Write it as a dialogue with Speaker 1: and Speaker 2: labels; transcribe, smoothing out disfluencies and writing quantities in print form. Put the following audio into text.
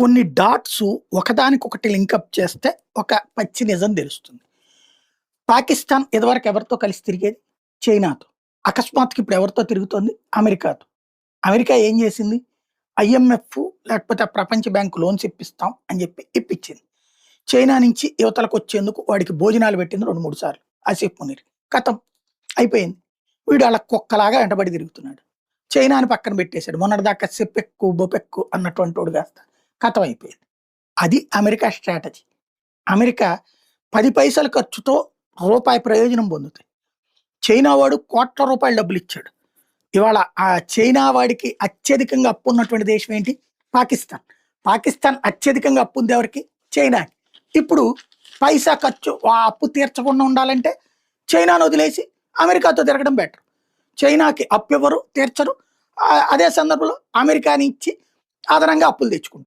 Speaker 1: కొన్ని డాట్స్ ఒకదానికొకటి లింకప్ చేస్తే ఒక పచ్చి నిజం తెలుస్తుంది. పాకిస్తాన్ ఇదివరకు ఎవరితో కలిసి తిరిగేది? చైనాతో. అకస్మాత్తుగా ఇప్పుడు ఎవరితో తిరుగుతోంది? అమెరికాతో. అమెరికా ఏం చేసింది? ఐఎంఎఫ్ లేకపోతే ప్రపంచ బ్యాంక్ లోన్స్ ఇప్పిస్తాం అని చెప్పి ఇప్పించింది. చైనా నుంచి యువతలకొచ్చేందుకు వాడికి భోజనాలు పెట్టింది 2, 3 సార్లు ఆసిఫ్ మునీర్. ఖతం అయిపోయింది. వీడు అలా కుక్కలాగా వెంటబడి తిరుగుతున్నాడు. చైనాని పక్కన పెట్టేశాడు. మొన్నటిదాకా సెపెక్కు, బొపెక్కు అన్నటువంటి వాడు కాస్త ఖతం అయిపోయింది. అది అమెరికా స్ట్రాటజీ. అమెరికా 10 పైసల ఖర్చుతో రూపాయి ప్రయోజనం పొందుతాయి. చైనా వాడు కోట్ల రూపాయల డబ్బులు ఇచ్చాడు. ఇవాళ ఆ చైనా వాడికి అత్యధికంగా అప్పు ఉన్నటువంటి దేశం ఏంటి? పాకిస్తాన్. పాకిస్తాన్ అత్యధికంగా అప్పు ఉంది ఎవరికి? చైనాకి. ఇప్పుడు పైసా ఖర్చు ఆ అప్పు తీర్చకుండా ఉండాలంటే చైనాను వదిలేసి అమెరికాతో తిరగడం బెటర్. చైనాకి అప్పు ఎవరు తీర్చరు. అదే సందర్భంలో అమెరికాని ఇచ్చి అదనంగా అప్పులు తెచ్చుకుంటారు.